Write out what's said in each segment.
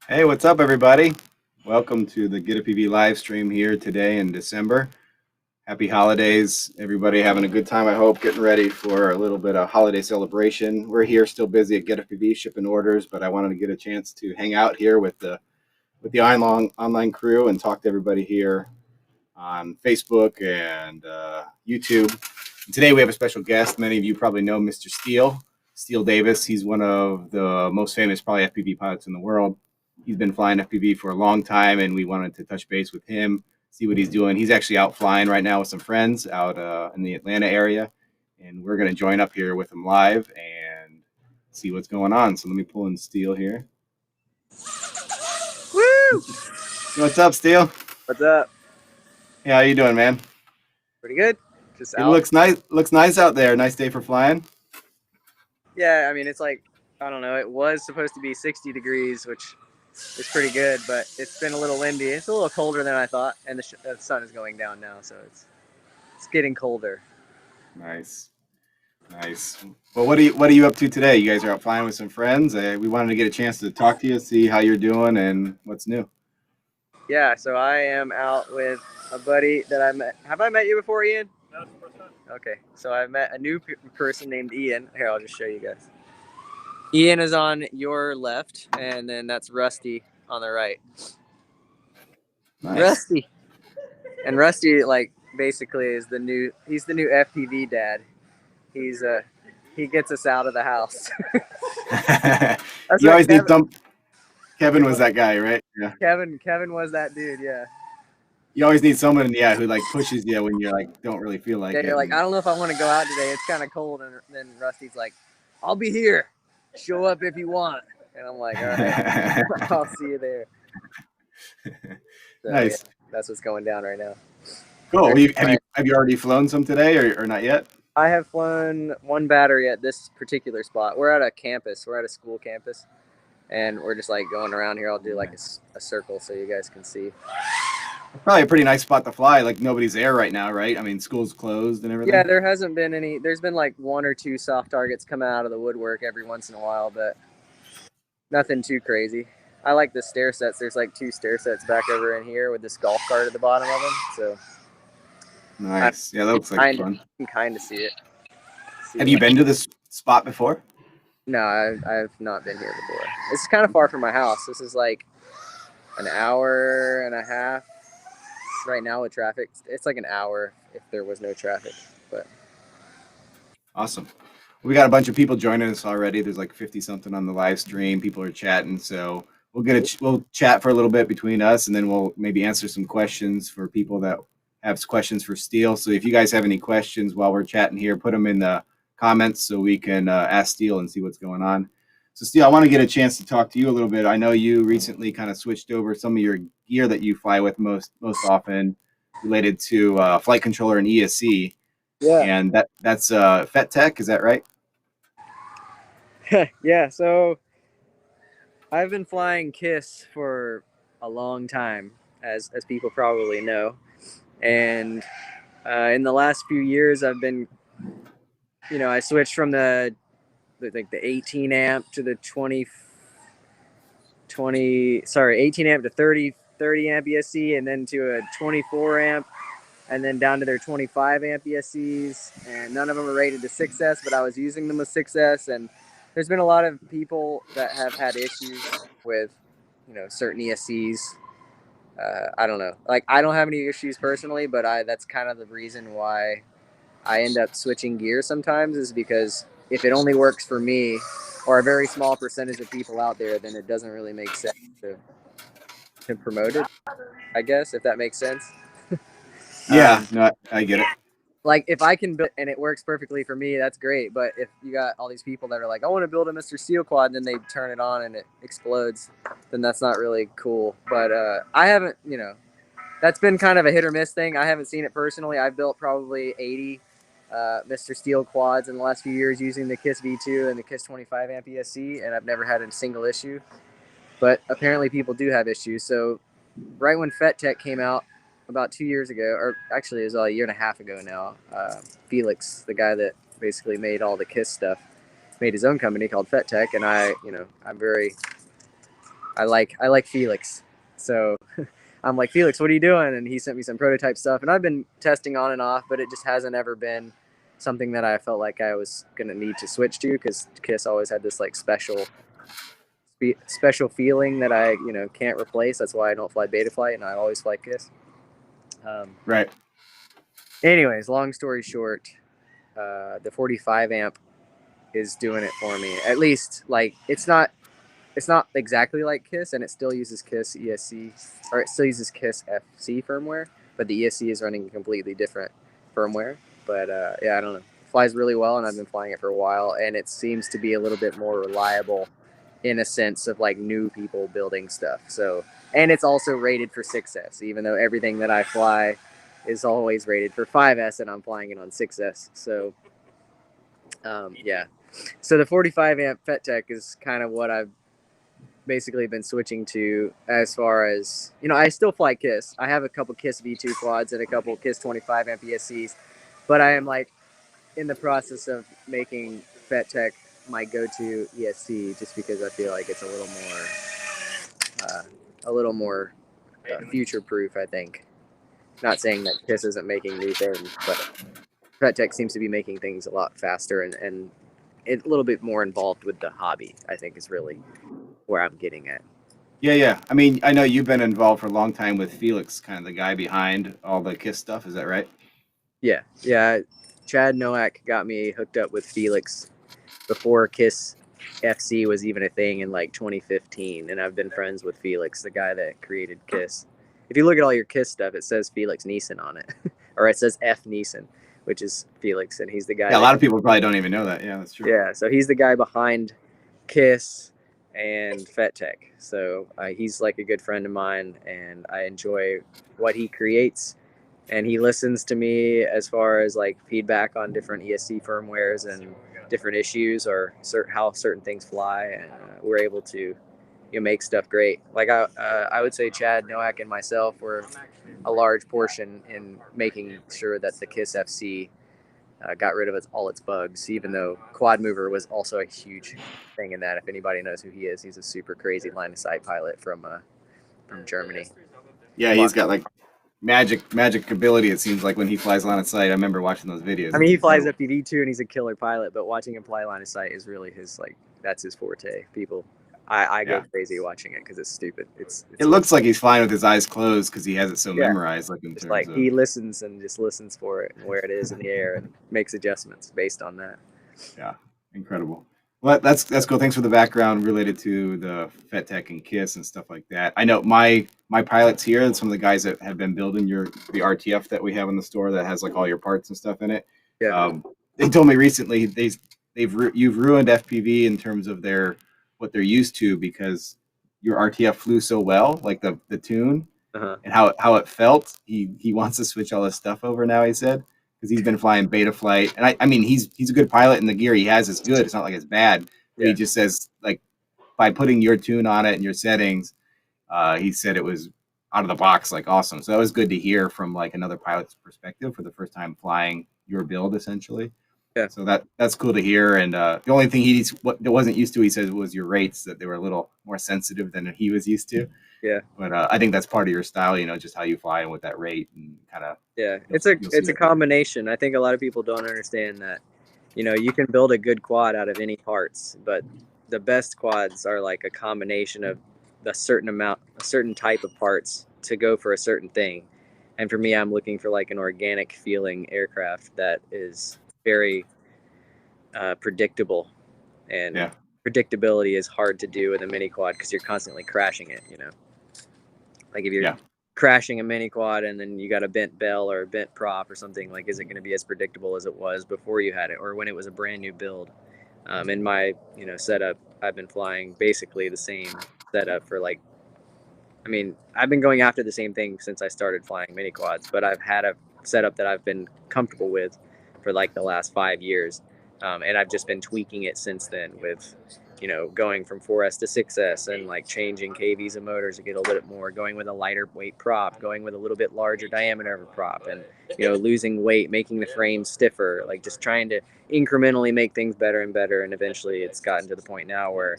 Hey, what's up, everybody? Welcome to the GetFPV live stream here today in December. Happy holidays, everybody having a good time, I hope, getting ready for a little bit of holiday celebration. We're here still busy at GetFPV shipping orders, but I wanted to get a chance to hang out here with the online crew and talk to everybody here on Facebook and YouTube. And today we have a special guest. Many of you probably know Mr. Steele Davis. He's one of the most famous probably FPV pilots in the world. He's been flying FPV for a long time, and we wanted to touch base with him, see what he's doing. He's actually out flying right now with some friends out in the Atlanta area, and we're going to join up here with him live and see what's going on. So let me pull in Steele here. Woo! What's up, Steele? What's up? Yeah, how you doing, man? Pretty good. Just It out. looks nice. Looks nice out there. Nice day for flying. Yeah, I mean, it's like, I don't know, it was supposed to be 60 degrees, which is pretty good, but it's been a little windy. It's a little colder than I thought, and the sun is going down now, so it's getting colder. Nice. Well, what are you up to today? You guys are out flying with some friends. We wanted to get a chance to talk to you, see how you're doing, and what's new. Yeah, so I am out with a buddy that I met. Have I met you before, Ian? No, it's the first time. Okay, so I met a new person named Ian. Here, I'll just show you guys. Ian is on your left, and then that's Rusty on the right. Nice. Rusty. And Rusty, like, basically is he's the new FPV dad. He gets us out of the house. You always need some. Kevin was that guy, right? Yeah. Kevin was that dude. Yeah. You always need someone, yeah, who like pushes you when you're like don't really feel like it. You're like, I don't know if I want to go out today. It's kind of cold, and then Rusty's like, I'll be here. Show up if you want. And I'm like, all right, I'll see you there. So, nice. Yeah, that's what's going down right now. Cool. Have you already flown some today, or not yet? I have flown one battery at this particular spot. We're at a campus. We're at a school campus, and we're just like going around here. I'll do like a circle so you guys can see. Probably a pretty nice spot to fly. Like nobody's there right now, right? I mean, school's closed and everything. Yeah, there hasn't been any. There's been like one or two soft targets coming out of the woodwork every once in a while, but nothing too crazy. I like the stair sets. There's like two stair sets back over in here with this golf cart at the bottom of them. So nice. Yeah, that looks like fun. You can kind of see it. Have you been to this spot before? No, I've not been here before. This is kind of far from my house. This is like an hour and a half right now with traffic. It's like an hour if there was no traffic. But awesome. We got a bunch of people joining us already. There's like 50 something on the live stream. People are chatting, so we'll chat for a little bit between us, and then we'll maybe answer some questions for people that have questions for Steele. So if you guys have any questions while we're chatting here, put them in the comments so we can ask Steele and see what's going on. So Steele, I want to get a chance to talk to you a little bit. I know you recently kind of switched over some of your gear that you fly with most often related to flight controller and ESC. yeah, and that's Fettec, is that right? yeah. So I've been flying KISS for a long time, as people probably know, and in the last few years, I've been, I switched from the 18 amp to the 18 amp to 30 amp ESC, and then to a 24 amp, and then down to their 25 amp ESCs, and none of them are rated to 6S, but I was using them with 6S, and there's been a lot of people that have had issues with, certain ESCs. I don't know. Like, I don't have any issues personally, but that's kind of the reason why I end up switching gears sometimes, is because if it only works for me or a very small percentage of people out there, then it doesn't really make sense to promote it, I guess, if that makes sense. Yeah, no, I get it. Like, if I can build and it works perfectly for me, that's great. But if you got all these people that are like, I want to build a Mr. Steele quad, and then they turn it on and it explodes, then that's not really cool. But I haven't, that's been kind of a hit or miss thing. I haven't seen it personally. I've built probably 80 Mr. Steele quads in the last few years using the KISS V2 and the KISS 25 amp ESC, and I've never had a single issue. But apparently people do have issues. So right when Fettec came out about 2 years ago, or actually it was a year and a half ago now, Felix, the guy that basically made all the KISS stuff, made his own company called Fettec, and I'm very I like Felix. So I'm like, Felix, what are you doing? And he sent me some prototype stuff, and I've been testing on and off, but it just hasn't ever been something that I felt like I was gonna need to switch to, because Kiss always had this like special feeling that I can't replace. That's why I don't fly Betaflight, and I always fly Kiss. Right. Anyways, long story short, the 45 amp is doing it for me. At least, like, it's not exactly like Kiss, and it still uses Kiss ESC, or it still uses Kiss FC firmware, but the ESC is running a completely different firmware. But yeah, I don't know. It flies really well, and I've been flying it for a while, and it seems to be a little bit more reliable in a sense of like new people building stuff. So, and it's also rated for 6S, even though everything that I fly is always rated for 5S, and I'm flying it on 6S. So, yeah. So the 45 amp Fettec is kind of what I've basically been switching to, as far as, I still fly Kiss. I have a couple Kiss V2 quads and a couple Kiss 25 amp ESCs, but I am like in the process of making Fettec my go-to ESC, just because I feel like it's a little more future-proof, I think. Not saying that Kiss isn't making new things, but Fettec seems to be making things a lot faster and a little bit more involved with the hobby, I think, is really where I'm getting at. Yeah. I mean, I know you've been involved for a long time with Felix, kind of the guy behind all the Kiss stuff. Is that right? Yeah. Chad Nowak got me hooked up with Felix before Kiss FC was even a thing in like 2015, and I've been friends with Felix, the guy that created Kiss. If you look at all your Kiss stuff, it says Felix Neeson on it, or it says F Neeson, which is Felix, and he's the guy. Yeah, a lot of people probably don't even know that. Yeah, that's true. Yeah, so he's the guy behind Kiss and Fettec. So he's like a good friend of mine, and I enjoy what he creates. And he listens to me as far as like feedback on different ESC firmwares and different issues, or how certain things fly, and we're able to make stuff great. Like I would say Chad Nowak and myself were a large portion in making sure that the Kiss FC got rid of all its bugs, even though Quad Mover was also a huge thing in that. If anybody knows who he is, he's a super crazy line of sight pilot from Germany. Yeah, he's got like magic ability. It seems like when he flies line of sight. I remember watching those videos. I mean, he flies FPV too, and he's a killer pilot. But watching him fly line of sight is really his that's his forte. I go crazy watching it because it's stupid. It looks like he's flying with his eyes closed because he has it so memorized. Like in just terms like of, he listens and just listens for it and where it is in the air and makes adjustments based on that. Yeah, incredible. Well, that's cool. Thanks for the background related to the Fettec and Kiss and stuff like that. I know my pilots here, and some of the guys that have been building the RTF that we have in the store that has like all your parts and stuff in it. Yeah. They told me recently you've ruined FPV in terms of what they're used to, because your RTF flew so well, like the tune and how it felt. He wants to switch all this stuff over now, he said, because he's been flying Betaflight. And I mean, he's a good pilot, and the gear he has is good. It's not like it's bad. But he just says, like, by putting your tune on it and your settings, he said it was out of the box, like, awesome. So that was good to hear from like another pilot's perspective for the first time flying your build, essentially. Yeah. So that's cool to hear. And the only thing he wasn't used to, he says, was your rates, that they were a little more sensitive than he was used to. Yeah. But I think that's part of your style, just how you fly and with that rate and kind of. Yeah, it's a combination. I think a lot of people don't understand that, you can build a good quad out of any parts, but the best quads are like a combination of a certain type of parts to go for a certain thing. And for me, I'm looking for like an organic feeling aircraft that is very predictable, and predictability is hard to do with a mini quad because you're constantly crashing it. Like if you're crashing a mini quad and then you got a bent bell or a bent prop or something, like, is it going to be as predictable as it was before you had it, or when it was a brand new build? In my setup, I've been flying basically the same setup for I've been going after the same thing since I started flying mini quads, but I've had a setup that I've been comfortable with for like the last 5 years. And I've just been tweaking it since then with, going from 4S to 6S and like changing KVs and motors to get a little bit more, going with a lighter weight prop, going with a little bit larger diameter of a prop, and, losing weight, making the frame stiffer, like just trying to incrementally make things better and better. And eventually it's gotten to the point now where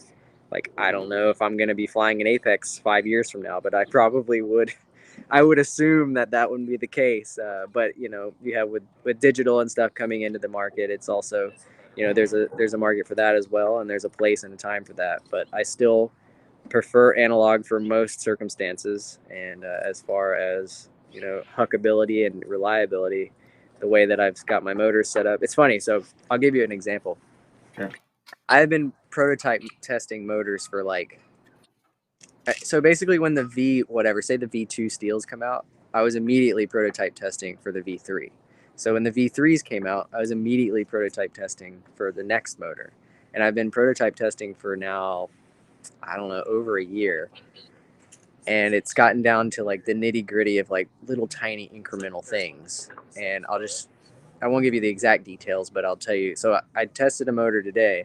Like, I don't know if I'm going to be flying an Apex 5 years from now, but I probably would. I would assume that that wouldn't be the case. But you know, you have with digital and stuff coming into the market, it's also, you know, there's a market for that as well, and there's a place and a time for that. But I still prefer analog for most circumstances. And as far as, you know, huckability and reliability, the way that I've got my motors set up, it's funny. So I'll give you an example. Sure. I've been prototype testing motors for like, so basically when the say the V2 Steels come out, I was immediately prototype testing for the V3. So when the V3s came out, I was immediately prototype testing for the next motor. And I've been prototype testing for now, I don't know, over a year. And it's gotten down to like the nitty gritty of like little tiny incremental things. And I won't give you the exact details, but I'll tell you. So I tested a motor today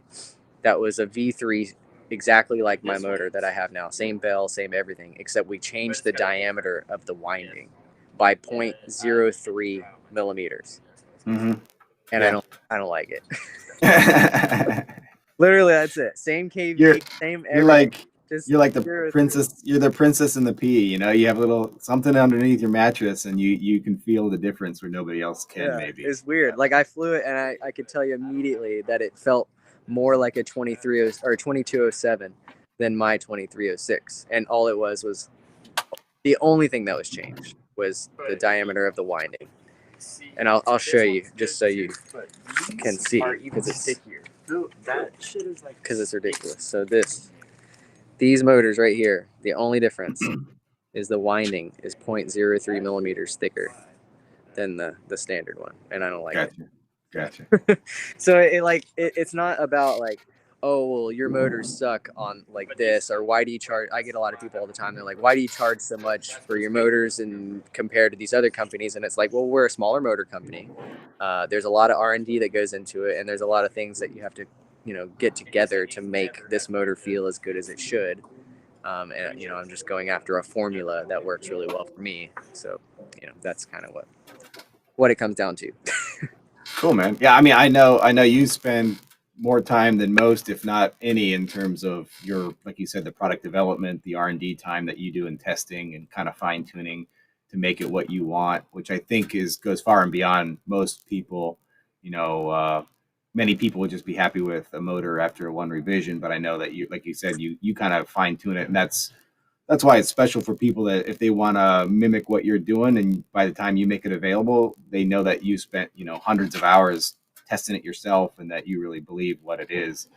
that was a V3, exactly like my motor that I have now. Same bell, same everything, except we changed the diameter of the winding by 0.03 millimeters. Mm-hmm. And Yeah. I don't like it. Literally, that's it. Same KV, same everything. You're like Just you're like the princess. You're the princess in the pea. You know, you have a little something underneath your mattress, and you can feel the difference where nobody else can. Yeah, maybe it's weird. Like I flew it, and I could tell you immediately that it felt more like a 2207 than my 2306. And all it was the only thing that was changed was the diameter of the winding. And I'll show you just so you can see, because it's ridiculous. So these motors right here, the only difference is the winding is 0.03 millimeters thicker than the standard one, and I don't like it. Gotcha. So it's not about like, oh well, your motors suck on like this, or why do you charge? I get a lot of people all the time. They're like, why do you charge so much for your motors and compared to these other companies? And it's like, well, we're a smaller motor company. There's a lot of R&D that goes into it, and there's a lot of things that you have to, you know, get together to make this motor feel as good as it should. And you know, I'm just going after a formula that works really well for me. So, you know, that's kind of what it comes down to. Cool, man. Yeah, I mean, I know you spend more time than most, if not any, in terms of your, like you said, the product development, the R&D time that you do in testing and kind of fine tuning to make it what you want, which I think goes far and beyond most people. You know, many people would just be happy with a motor after one revision, but I know that you, like you said, you kind of fine tune it, and that's why it's special for people that if they want to mimic what you're doing, and by the time you make it available, they know that you spent, you know, hundreds of hours testing it yourself and that you really believe what it is.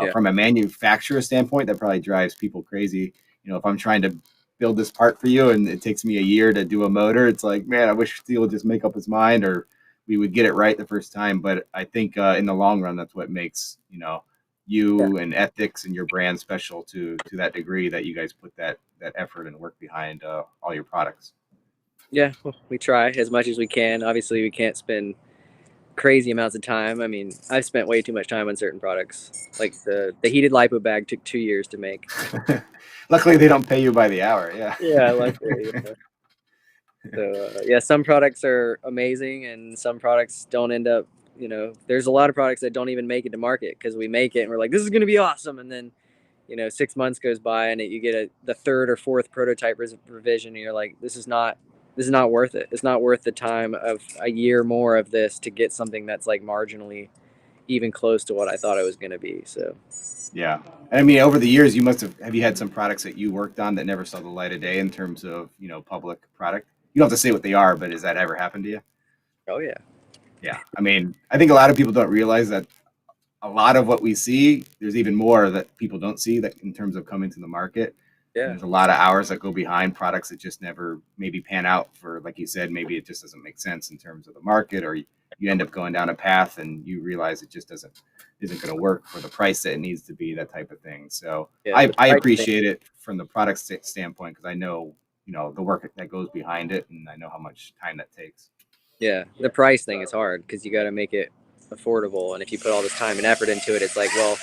Yeah. From a manufacturer standpoint, that probably drives people crazy. You know, if I'm trying to build this part for you and it takes me a year to do a motor, it's like, man, I wish Steele would just make up his mind, or we would get it right the first time. But I think in the long run, that's what makes, you know, you and ethics and your brand special to that degree, that you guys put that effort and work behind all your products. Yeah, well, we try as much as we can. Obviously, we can't spend crazy amounts of time. I mean, I've spent way too much time on certain products. Like the heated lipo bag took 2 years to make. Luckily, they don't pay you by the hour. Yeah. Yeah, luckily. Yeah. So yeah, some products are amazing, and some products don't end up. You know, there's a lot of products that don't even make it to market because we make it and we're like, this is going to be awesome, and then, you know, 6 months goes by and you get the third or fourth prototype revision, and you're like, this is not worth it. It's not worth the time of a year more of this to get something that's like marginally even close to what I thought it was going to be. So yeah, I mean, over the years, you must have you had some products that you worked on that never saw the light of day in terms of, you know, public product? You don't have to say what they are, but has that ever happened to you? oh yeah. Yeah, I mean, I think a lot of people don't realize that a lot of what we see, there's even more that people don't see, that in terms of coming to the market. Yeah. And there's a lot of hours that go behind products that just never maybe pan out for, like you said, maybe it just doesn't make sense in terms of the market, or you end up going down a path and you realize it just isn't going to work for the price that it needs to be, that type of thing. So Yeah, I appreciate it from the product standpoint, because I know, you know, the work that goes behind it, and I know how much time that takes. Yeah, the price thing is hard because you got to make it affordable, and if you put all this time and effort into it, it's like, well,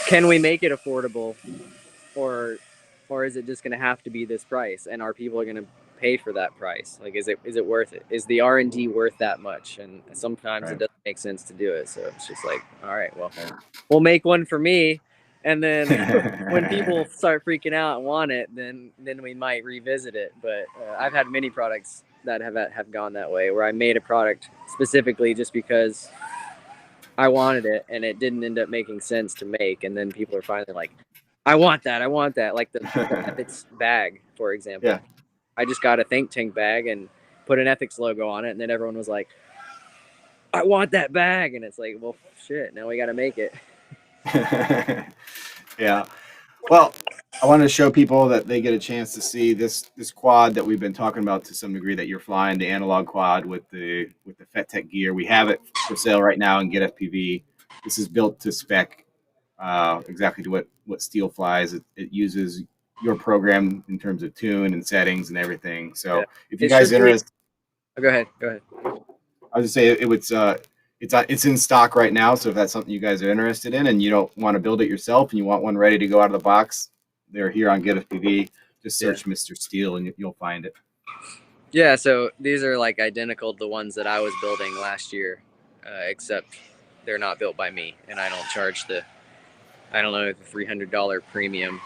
can we make it affordable, or is it just going to have to be this price, and are people going to pay for that price? Like, is it worth it? Is the R&D worth that much? And sometimes it doesn't make sense to do it, so it's just like, all right, well, we'll make one for me, And then when people start freaking out and want it, then we might revisit it. But I've had many products that have gone that way, where I made a product specifically just because I wanted it, and it didn't end up making sense to make. And then people are finally like, I want that. Like the ethics bag, for example. Yeah. I just got a think tank bag and put an ethics logo on it, and then everyone was like, I want that bag. And it's like, well, shit, now we got to make it. Yeah. Well, I wanted to show people that they get a chance to see this quad that we've been talking about to some degree, that you're flying, the analog quad with the Fettec gear. We have it for sale right now in GetFPV. This is built to spec, exactly to what Steele flies. It uses your program in terms of tune and settings and everything. So Yeah. if you guys are interested, go ahead. I was just say it's in stock right now. So if that's something you guys are interested in and you don't want to build it yourself and you want one ready to go out of the box, they're here on GetFPV. Just search Mr. Steele and you'll find it. Yeah, so these are like identical to the ones that I was building last year, except they're not built by me, and I don't charge the $300 premium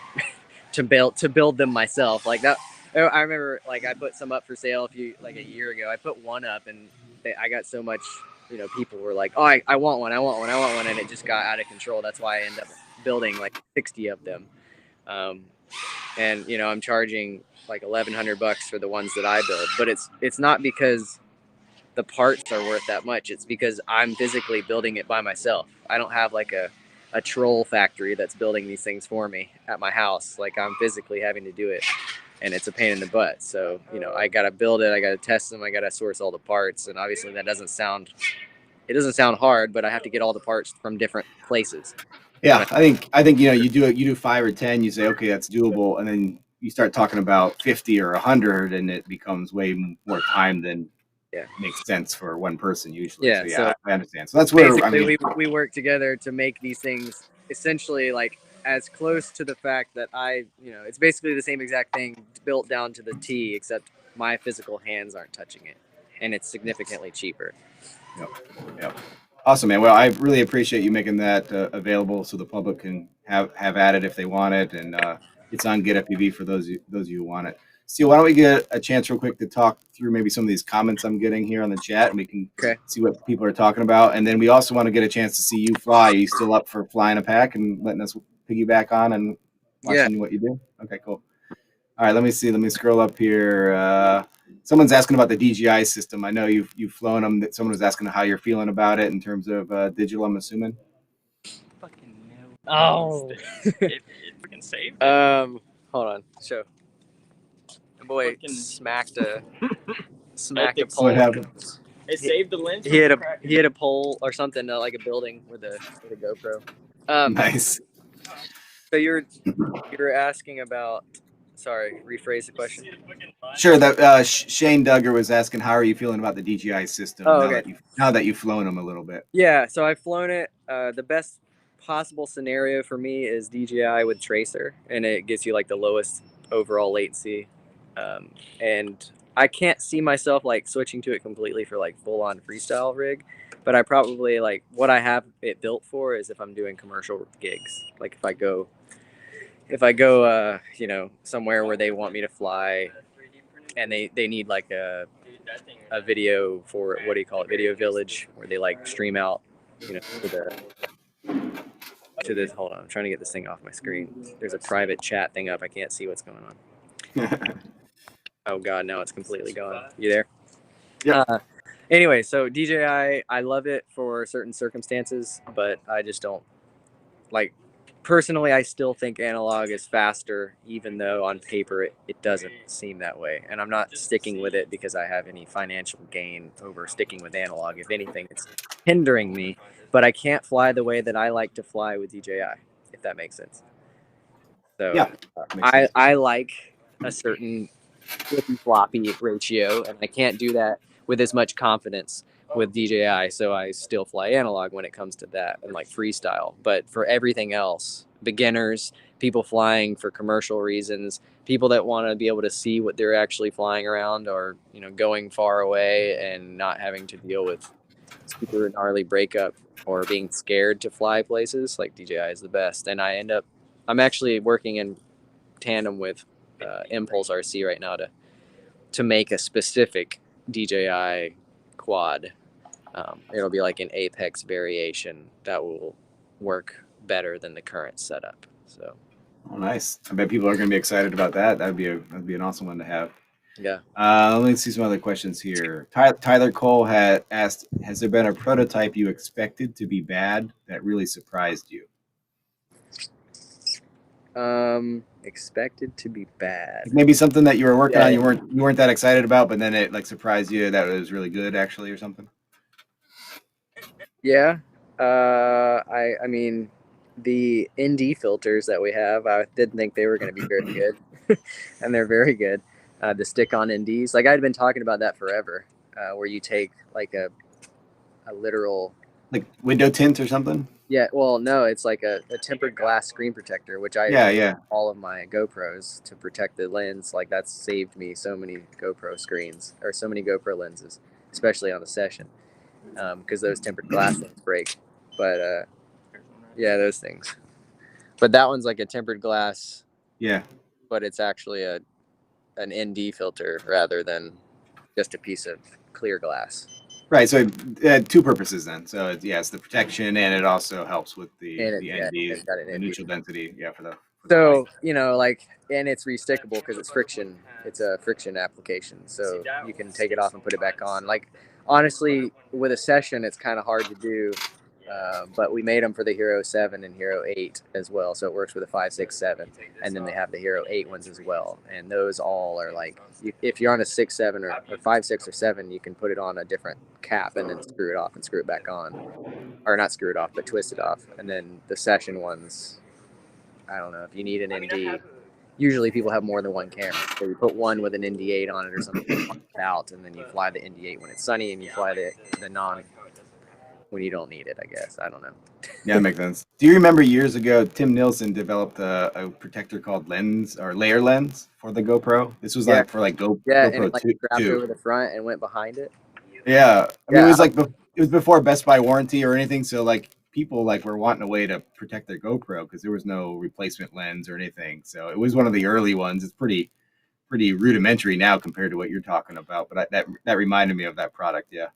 to build them myself. Like that, I remember like I put some up for sale a year ago. I put one up, and I got so much, people were like, oh, I want one, and it just got out of control. That's why I ended up building like 60 of them. And I'm charging like $1,100 for the ones that I build, but it's not because the parts are worth that much. It's because I'm physically building it by myself. I don't have like a troll factory that's building these things for me at my house. Like I'm physically having to do it, and it's a pain in the butt. So I gotta build it, I gotta test them, I gotta source all the parts, and obviously that doesn't sound hard, but I have to get all the parts from different places. Yeah, I think you do 5 or 10, you say, okay, that's doable, and then you start talking about 50 or 100, and it becomes way more time than makes sense for one person usually. Yeah, so I understand. So that's where basically we work together to make these things essentially like as close to the fact that it's basically the same exact thing built down to the T, except my physical hands aren't touching it, and it's significantly cheaper. Yep. Awesome, man. Well, I really appreciate you making that available so the public can have at it if they want it, and it's on GetFPV for those of you who want it. Steele, why don't we get a chance real quick to talk through maybe some of these comments I'm getting here on the chat, and we can see what people are talking about. And then we also want to get a chance to see you fly. Are you still up for flying a pack and letting us piggyback on and watching what you do? Okay, cool. All right, let me see. Let me scroll up here. Someone's asking about the DJI system. I know you've flown them. Someone was asking how you're feeling about it in terms of digital, I'm assuming. Fucking no. Oh. It freaking saved. Hold on. Show. The boy smacked a pole. What happened? It saved the lens. He hit a pole or something, like a building with a GoPro. Nice. So you were asking about. Sorry, rephrase the question. Sure. That Shane Duggar was asking, how are you feeling about the DJI system? Oh, okay. Now that you've flown them a little bit. Yeah, so I've flown it. The best possible scenario for me is DJI with Tracer, and it gives you like the lowest overall latency. And I can't see myself like switching to it completely for like full-on freestyle rig, but I probably like what I have it built for is if I'm doing commercial gigs, like if I go somewhere where they want me to fly and they need like a video for, what do you call it, video village, where they like stream out to this. Hold on, I'm trying to get this thing off my screen. There's a private chat thing up. I can't see what's going on. Oh god, now it's completely gone. You there? Yeah. Anyway, so DJI, I love it for certain circumstances, but I just don't like. Personally, I still think analog is faster, even though on paper it doesn't seem that way. And I'm not sticking with it because I have any financial gain over sticking with analog. If anything, it's hindering me. But I can't fly the way that I like to fly with DJI, if that makes sense. So yeah, I like a certain flippy-floppy ratio, and I can't do that with as much confidence with DJI, so I still fly analog when it comes to that and like freestyle. But for everything else, beginners, people flying for commercial reasons, people that want to be able to see what they're actually flying around, or going far away and not having to deal with super gnarly breakup or being scared to fly places, like DJI is the best. And I'm actually working in tandem with Impulse RC right now to make a specific DJI quad. It'll be like an Apex variation that will work better than the current setup. So, Oh, nice. I bet people are going to be excited about that. That'd be an awesome one to have. yeah. Let me see some other questions here. Tyler Cole had asked, has there been a prototype you expected to be bad that really surprised you? Expected to be bad. Maybe something that you were working Yeah, on, yeah. you weren't that excited about, but then it like surprised you that it was really good actually or something. Yeah. I mean, the ND filters that we have, I didn't think they were going to be very good, and they're very good. The stick-on NDs, like I'd been talking about that forever, where you take like a literal. Like window tint or something? Yeah, well, no, it's like a tempered glass screen protector, which I Yeah. all of my GoPros to protect the lens. Like that's saved me so many GoPro screens or so many GoPro lenses, especially on the session, because those tempered glass things break. But yeah, those things. But that one's like a tempered glass. Yeah. But it's actually an ND filter rather than just a piece of clear glass. Right. So it had two purposes then. So it's the protection and it also helps with the And ND, it's got an the ND. neutral density. Yeah, for the So, like, and it's restickable because it's friction. It's a friction application. So you can take it off and put it back on. Like, honestly, with a session, it's kind of hard to do. But we made them for the Hero 7 and Hero 8 as well. So it works with a 5, 6, 7. And then they have the Hero 8 ones as well. And those all are like, if you're on a 6, 7 or 5, 6 or 7, you can put it on a different cap and then screw it off and screw it back on. Or not screw it off, but twist it off. And then the session ones, I don't know, if you need an ND, usually people have more than one camera. So you put one with an ND8 on it or something out, and then you fly the ND8 when it's sunny, and you fly the non when you don't need it, I guess. I don't know. Yeah, that makes sense. Do you remember years ago, Tim Nielsen developed a protector called lens or layer lens for the GoPro? This was like for like and GoPro it like 2. strapped over the front and went behind it. Yeah, I mean, Yeah, it was like it was before Best Buy warranty or anything. So like people like were wanting a way to protect their GoPro because there was no replacement lens or anything. So it was one of the early ones. It's pretty rudimentary now compared to what you're talking about. But that reminded me of that product. Yeah.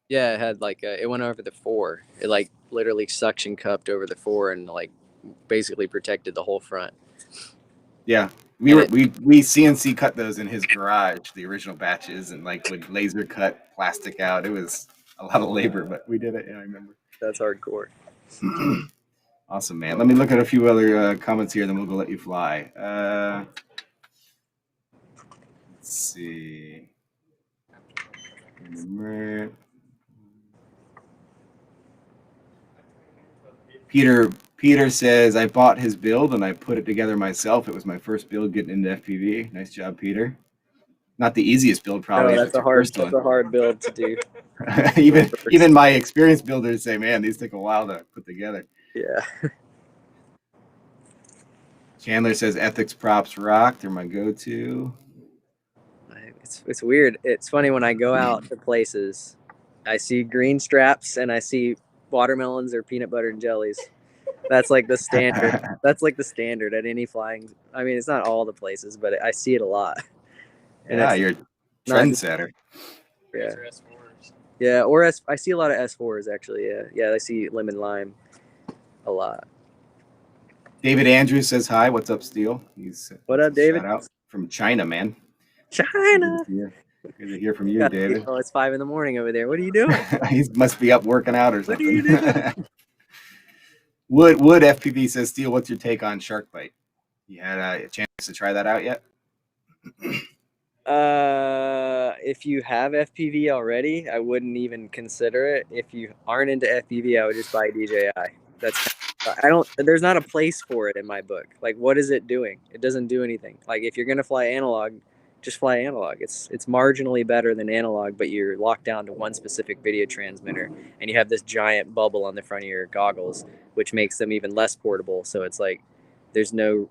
Yeah, it had like it went over the fore. It like literally suction cupped over the fore and like basically protected the whole front. Yeah, we CNC cut those in his garage, the original batches, and like would laser cut plastic out. It was a lot of labor, but we did it. Yeah, I remember. That's hardcore. Awesome, man. Let me look at a few other comments here, then we'll go let you fly. Let's see. Peter says, I bought his build and I put it together myself. It was my first build getting into FPV. Nice job, Peter. Not the easiest build, probably. No, that's a hard build to do. even my experienced builders say, man, these take a while to put together. Yeah. Chandler says ethics props rock. They're my go-to. It's weird. It's funny when I go out to places, I see green straps and I see watermelons or peanut butter and jellies. That's like the standard. That's like the standard at any flying. I mean, it's not all the places, but I see it a lot. And yeah, you're a trendsetter. Yeah. Yeah, or I see a lot of S4s actually. Yeah, I see lemon lime a lot. David Andrews says hi. What's up, Steele? What up, David? Shout out from China, man. China. Good to hear from you, David. Oh, it's 5 a.m. over there. What are you doing? He must be up working out or something. What are you doing? Wood FPV says, Steele, what's your take on shark bite? You had a chance to try that out yet? If you have FPV already, I wouldn't even consider it. If you aren't into FPV, I would just buy DJI. There's not a place for it in my book. Like, what is it doing? It doesn't do anything. Like, if you're going to fly analog, just fly analog. It's marginally better than analog, but you're locked down to one specific video transmitter, and you have this giant bubble on the front of your goggles, which makes them even less portable. So it's like, there's no,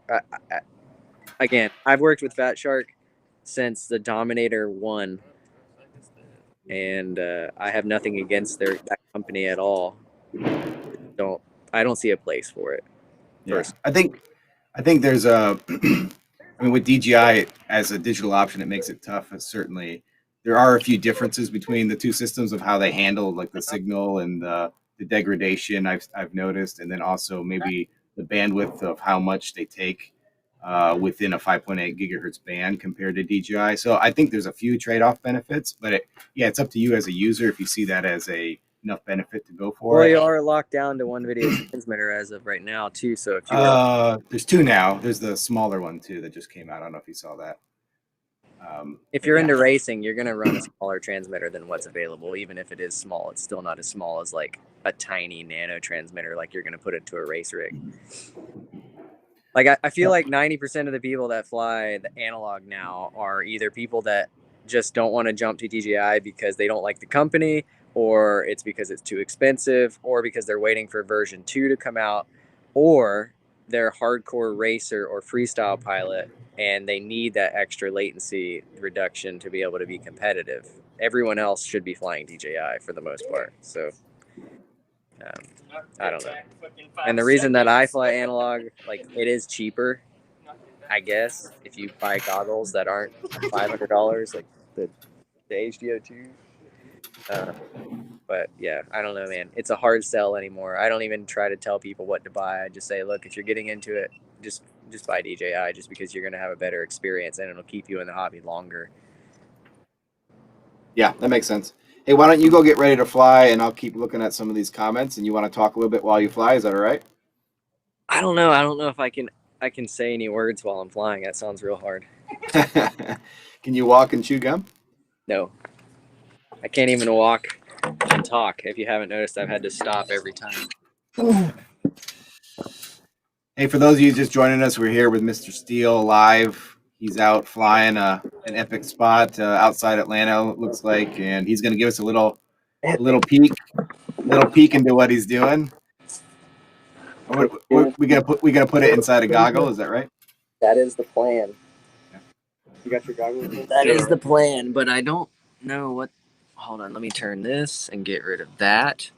again, I've worked with Fat Shark since the Dominator 1, and I have nothing against that company at all. I don't see a place for it. Yeah, I think there's a. I mean, with DJI as a digital option, it makes it tough. Certainly, there are a few differences between the two systems of how they handle like the signal and the degradation. I've noticed, and then also maybe the bandwidth of how much they take within a 5.8 gigahertz band compared to DJI. So I think there's a few trade-off benefits, but it's up to you as a user if you see that as enough benefit to go for Well, it. you are locked down to one video transmitter as of right now too. So if you there's two now. There's the smaller one too that just came out. I don't know if you saw that. If you're into racing, you're gonna run a smaller transmitter than what's available, even if it is small. It's still not as small as like a tiny nano transmitter like you're gonna put into a race rig. Like I feel like 90% of the people that fly the analog now are either people that just don't want to jump to DJI because they don't like the company, or it's because it's too expensive, or because they're waiting for version 2 to come out, or they're hardcore racer or freestyle pilot and they need that extra latency reduction to be able to be competitive. Everyone else should be flying DJI for the most part. So I don't know. And the reason that I fly analog, like, it is cheaper, I guess, if you buy goggles that aren't $500, like the HDO2. But yeah, I don't know, man. It's a hard sell anymore. I don't even try to tell people what to buy. I just say, look, if you're getting into it, just buy DJI, just because you're going to have a better experience and it'll keep you in the hobby longer. Yeah, that makes sense. Hey, why don't you go get ready to fly, and I'll keep looking at some of these comments, and you want to talk a little bit while you fly? Is that all right? I don't know. I don't know if I can say any words while I'm flying. That sounds real hard. Can you walk and chew gum? No. I can't even walk and talk. If you haven't noticed, I've had to stop every time. Hey, for those of you just joining us, we're here with Mr. Steele live. He's out flying an epic spot outside Atlanta, it looks like, and he's going to give us a little peek into what he's doing. We gotta put it inside a goggle. Is that right? That is the plan. Yeah. You got your goggles? That is the plan, but I don't know what. Hold on, let me turn this and get rid of that,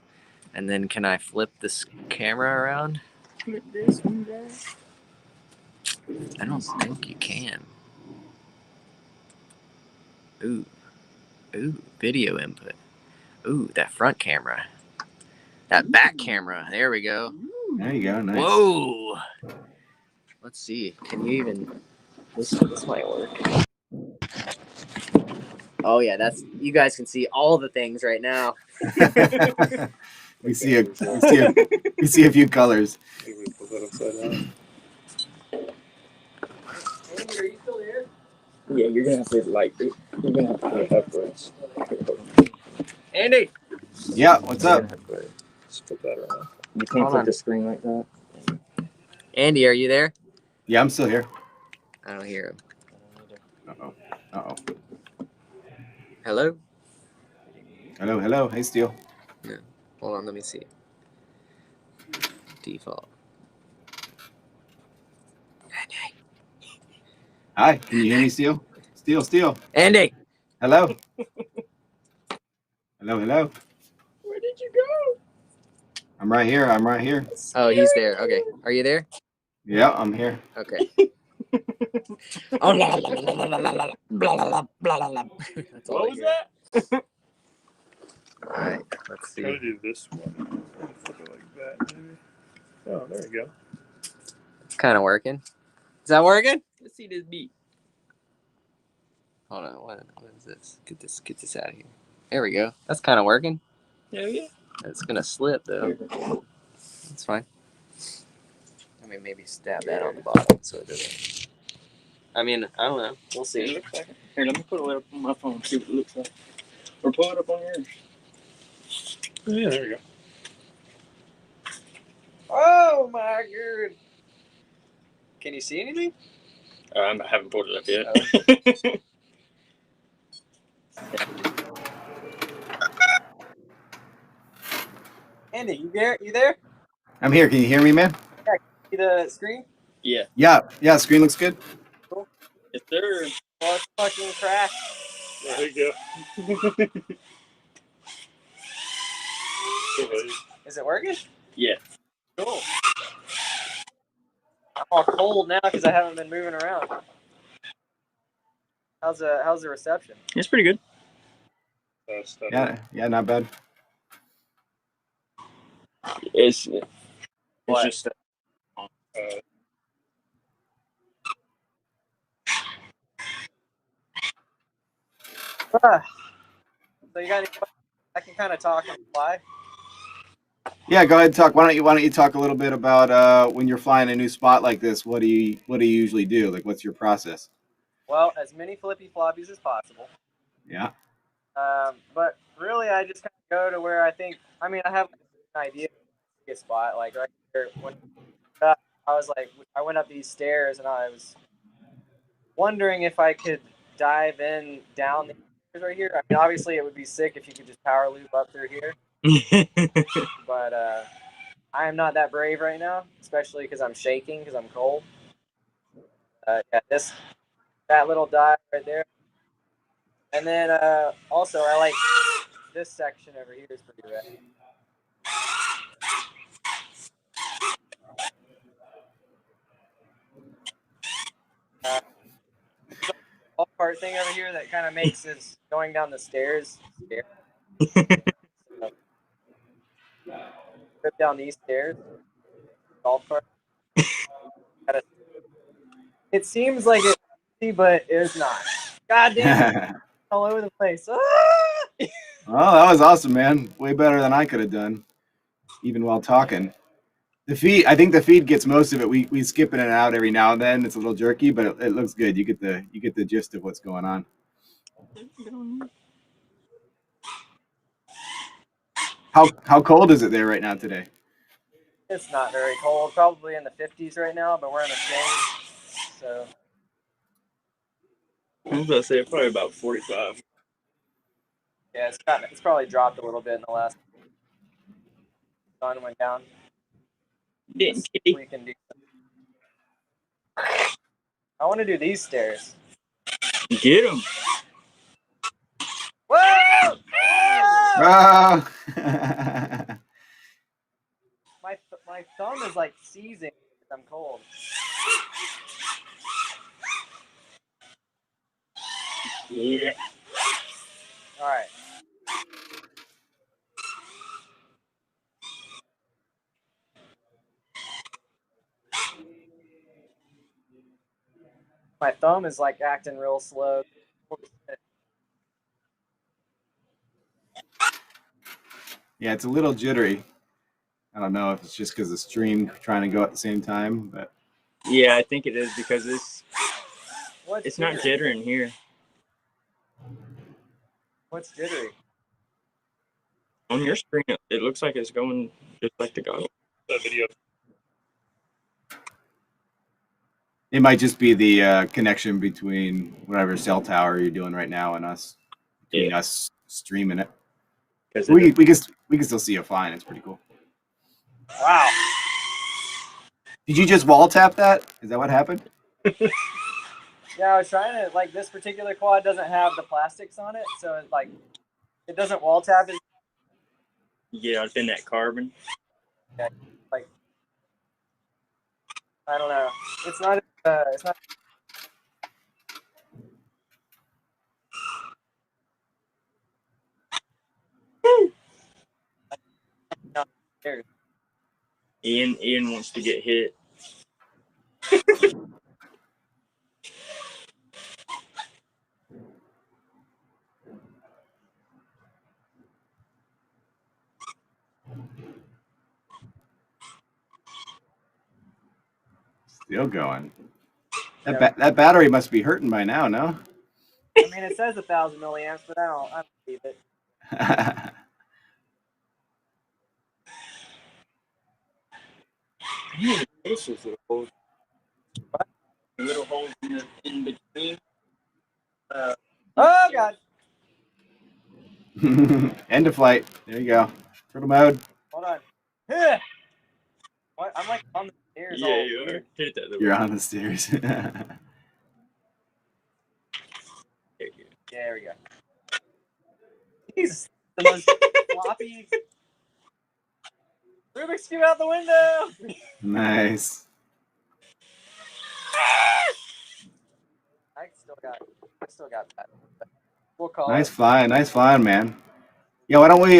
and then can I flip this camera around? Flip this one down. I don't think you can. Ooh, video input. Ooh, that front camera. That back camera. There we go. There you go. Nice. Whoa. Let's see. Can you even? This might work. Oh yeah, you guys can see all the things right now. we see a few colors. Andy, are you still there? Yeah, you're gonna have to you're gonna have to put it upwards. Andy. Yeah, what's up? Just put that around. You can't flip the screen like that. Andy, are you there? Yeah, I'm still here. I don't hear him. Uh-oh. Hello? Hello. Hey, Steele. No. Hold on, let me see. Default. Andy. Hi, can you hear me, Steele? Steele. Andy! Hello. Hello. Where did you go? I'm right here. Oh, he's there. Okay. Are you there? Yeah, I'm here. Okay. Oh, that's all. What was that? All right, let's see. Try to do this one. Flip it like that, maybe. Oh, there you go. It's kind of working. Is that working? Let's see this beat. Hold on. What is this? Get this out of here. There we go. That's kind of working. Yeah. It's gonna slip though. That's fine. I mean, maybe stab that on the bottom so it doesn't. I mean, I don't know. We'll see. It looks like it. Here, let me put it up on my phone and see what it looks like. Or pull it up on yours. Yeah, there we go. Oh my god! Can you see anything? I haven't pulled it up yet. Andy, you there? You there? I'm here. Can you hear me, man? See the screen? Yeah. Yeah. Screen looks good. Yes, sir. Well, it's fucking crash. There you go. Is it working? Yeah. Cool. I'm all cold now because I haven't been moving around. How's the reception? It's pretty good. Yeah, not bad. It's What? just So you got any questions? I can kind of talk on the fly. Yeah, go ahead and talk. Why don't you talk a little bit about when you're flying a new spot like this? What do you usually do? Like, what's your process? Well, as many flippy floppies as possible. Yeah. But really, I just kind of go to where I think. I mean, I have an idea of a spot. Like right here, when I was like, I went up these stairs and I was wondering if I could dive in down the stairs right here. I mean, obviously, it would be sick if you could just power loop up through here. But I am not that brave right now, especially because I'm shaking because I'm cold. Yeah, that little dive right there. And then also, I like this section over here is pretty rad. All part thing over here that kind of makes this going down the stairs scary. So, trip down these stairs, golf cart. It seems like it's easy, but it's not. God damn it, all over the place. Ah! Oh, that was awesome, man. Way better than I could have done, even while talking. The feed, I think the feed gets most of it. We skip in and out every now and then. It's a little jerky, but it looks good. You get the gist of what's going on. How cold is it there right now today? It's not very cold. Probably in the 50s right now, but we're in the shade. So I was about to say probably about 45. yeah, it's probably dropped a little bit in the last. Sun went down. We can do. I want to do these stairs. Get them. Whoa! Oh. My thumb is like seizing because I'm cold. Yeah. All right. My thumb is like acting real slow. Yeah, it's a little jittery. I don't know if it's just because the stream trying to go at the same time, but Yeah, I think it is because it's not jittery? jittering here. What's jittery? On your screen, it looks like it's going just like the goggle. That video. it might just be the connection between whatever cell tower you're doing right now and us, between us streaming it. We can still see it flying. It's pretty cool. Wow. Did you just wall tap that? Is that what happened? Yeah, I was trying to like this particular quad doesn't have the plastics on it, so it doesn't wall tap as. Yeah, it's in that carbon. Yeah, like I don't know. It's not. It's not. Ian wants to get hit. Still going. That battery must be hurting by now, no? I mean, it says 1,000 milliamps, but I don't believe it. This is little holes in between. Oh God! End of flight. There you go. Turtle mode. Hold on. What? I'm like on the stairs. Yeah, all you are. Hit that. You're on the stairs. There we go. He's the most floppy. Rubik's Cube out the window. Nice. I still got that. We'll call Nice it. flying, man. Yeah, why don't we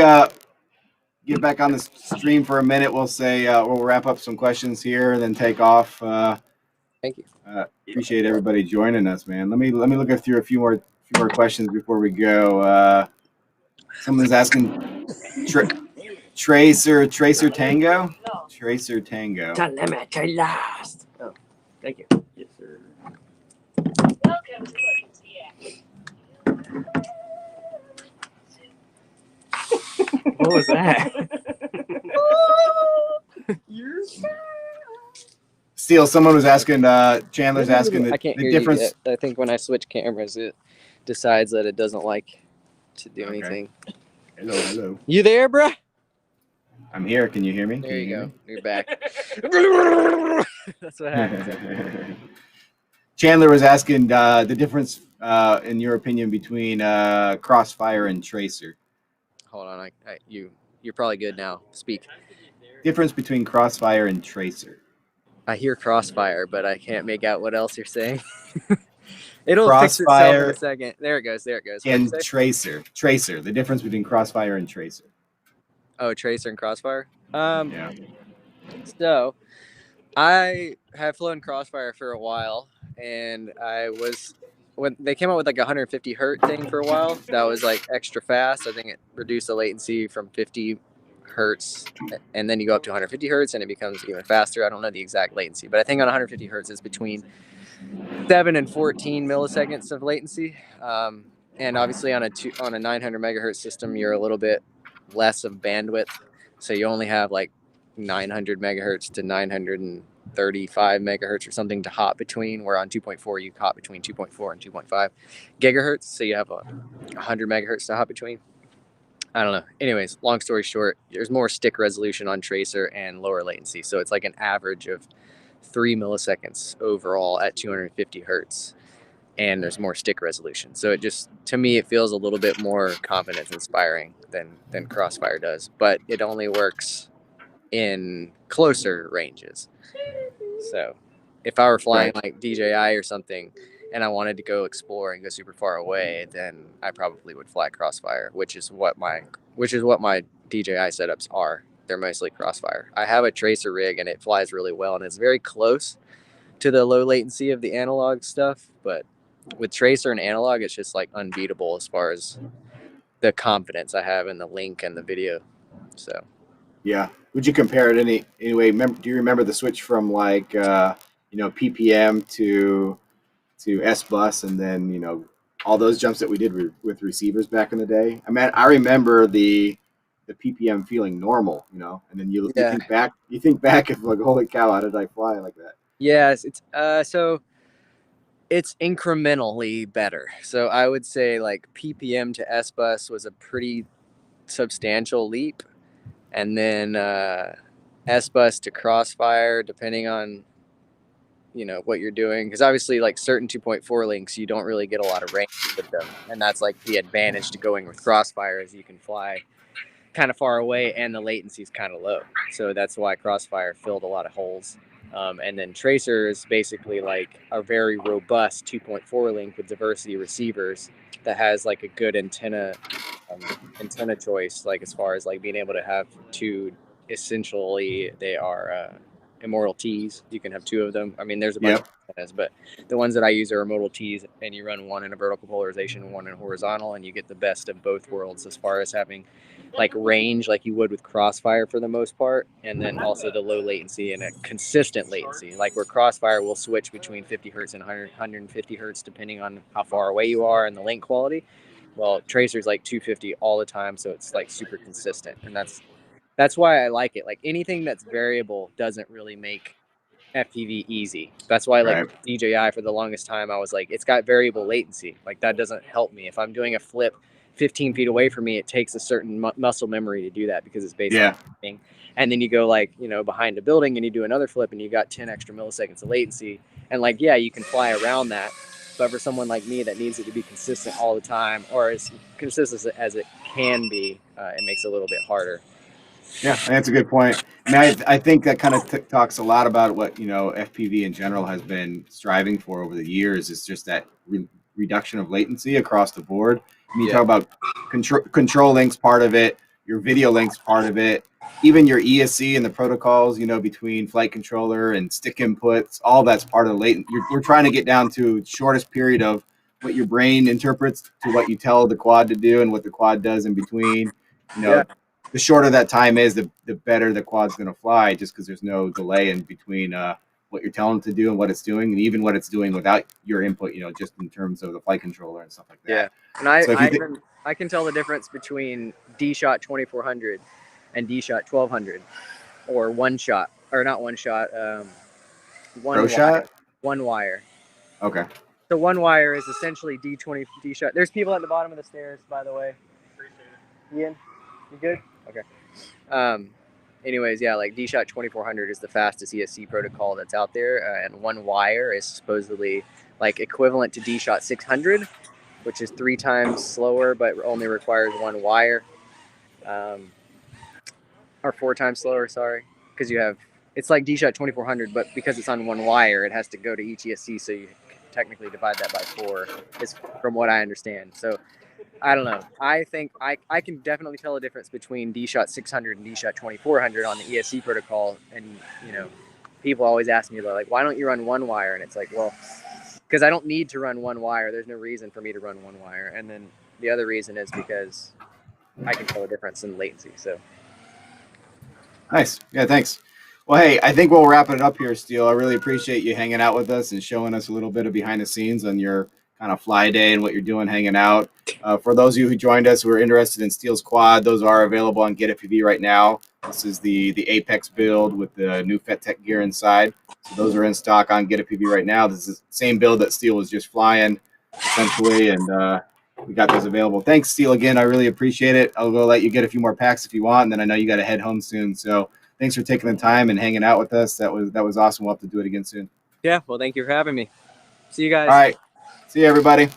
get back on the stream for a minute? We'll say we'll wrap up some questions here and then take off. Thank you. Appreciate everybody joining us, man. Let me look through a few more questions before we go. Someone's asking Tracer Tango. Tracer Tango. Last. Oh, thank you. Yes, sir. Welcome to What was that? Steele, someone was asking. Chandler's asking I can't the hear difference. you yet. I think when I switch cameras, it decides that it doesn't like to do anything. Hello. You there, bruh? I'm here. Can you hear me? There you go. You're back. That's what happens. Chandler was asking the difference, in your opinion, between Crossfire and Tracer. Hold on, you're probably good now. Speak. Difference between Crossfire and Tracer. I hear Crossfire, but I can't make out what else you're saying. It'll fix itself Crossfire in a second. There it goes. What'd you And say? Tracer. The difference between Crossfire and Tracer. Oh, Tracer and Crossfire. Yeah. So I have flown Crossfire for a while, and when they came out with like a 150 hertz thing for a while, that was like extra fast. I think it reduced the latency from 50 hertz, and then you go up to 150 hertz, and it becomes even faster. I don't know the exact latency, but I think on 150 hertz is between 7 and 14 milliseconds of latency. And obviously on a 900 megahertz system, you're a little bit less of bandwidth, so you only have like 900 megahertz to 935 megahertz or something to hop between, where on 2.4 you hop between 2.4 and 2.5 gigahertz, so you have 100 megahertz to hop between. I don't know. Anyways, long story short, there's more stick resolution on Tracer and lower latency, so it's like an average of 3 milliseconds overall at 250 hertz, and there's more stick resolution. So it just, to me, it feels a little bit more confidence inspiring than Crossfire does, but it only works in closer ranges. So if I were flying like DJI or something and I wanted to go explore and go super far away, then I probably would fly Crossfire, which is what my DJI setups are. They're mostly Crossfire. I have a Tracer rig and it flies really well, and it's very close to the low latency of the analog stuff, but with Tracer and analog, it's just like unbeatable as far as the confidence I have in the link and the video. So Yeah. Would you compare it anyway? Do you remember the switch from like PPM to S bus, and then all those jumps that we did with receivers back in the day? I mean, I remember the PPM feeling normal, and then you think back of like, holy cow, how did I fly like that? Yes, so it's incrementally better. So I would say like PPM to S bus was a pretty substantial leap, and then S bus to Crossfire, depending on what you're doing, because obviously like certain 2.4 links you don't really get a lot of range with them, and that's like the advantage to going with Crossfire, is you can fly kind of far away and the latency is kind of low, so that's why Crossfire filled a lot of holes. And then Tracer is basically like a very robust 2.4 link with diversity receivers that has like a good antenna choice, like as far as like being able to have two, essentially they are immortal T's. You can have two of them. I mean, there's a bunch of antennas, but the ones that I use are immortal T's, and you run one in a vertical polarization and one in horizontal, and you get the best of both worlds as far as having like range like you would with Crossfire for the most part, and then also the low latency and a consistent latency, like where Crossfire will switch between 50 hertz and 150 hertz depending on how far away you are and the link quality. Well, Tracer's like 250 all the time, so it's like super consistent, and that's why I like it. Like anything that's variable doesn't really make FPV easy. That's why like DJI for the longest time I was like, it's got variable latency, like that doesn't help me. If I'm doing a flip 15 feet away from me, it takes a certain muscle memory to do that, because it's based on thing. And then you go like behind a building and you do another flip and you got 10 extra milliseconds of latency, and like you can fly around that, but for someone like me that needs it to be consistent all the time, or as consistent as it can be, it makes it a little bit harder. Yeah, that's a good point. I mean, I think that kind of talks a lot about what, FPV in general has been striving for over the years. Is just that reduction of latency across the board. I mean, you Yeah. talk about control links part of it, your video links part of it, even your ESC and the protocols, between flight controller and stick inputs, all that's part of the latent. We're trying to get down to shortest period of what your brain interprets to what you tell the quad to do and what the quad does in between. You know, Yeah. the shorter that time is, the better the quad's going to fly, just because there's no delay in between what you're telling it to do and what it's doing, and even what it's doing without your input, just in terms of the flight controller and stuff like that. Yeah. And So if you I can tell the difference between D-Shot 2400 and D-Shot 1200, or one shot, or not one shot, one Pro wire. shot? One wire. Okay. So one wire is essentially D-Shot. There's people at the bottom of the stairs, by the way. Ian, you good? Okay. Anyways, yeah, like D-Shot 2400 is the fastest ESC protocol that's out there, and one wire is supposedly like equivalent to D-Shot 600, which is 3 times slower, but only requires one wire, or 4 times slower. Sorry, because it's like D-Shot 2400, but because it's on one wire, it has to go to each ESC, so you technically divide that by 4. Is from what I understand. So I don't know. I think I can definitely tell a difference between D-Shot 600 and D-Shot 2400 on the ESC protocol. And, people always ask me, like, why don't you run one wire? And it's like, well, because I don't need to run one wire. There's no reason for me to run one wire. And then the other reason is because I can tell a difference in latency. So Nice. Yeah, thanks. Well, hey, I think we'll wrap it up here, Steele. I really appreciate you hanging out with us and showing us a little bit of behind the scenes on your kind of fly day and what you're doing hanging out. For those of you who joined us who are interested in Steele's quad, those are available on GetFPV right now. This is the Apex build with the new Fettec gear inside. So those are in stock on GetFPV right now. This is the same build that Steele was just flying, essentially, and we got those available. Thanks, Steele, again. I really appreciate it. I'll go let you get a few more packs if you want, and then I know you got to head home soon. So thanks for taking the time and hanging out with us. That was awesome. We'll have to do it again soon. yeah, well, thank you for having me. See you guys. All right. See you, everybody.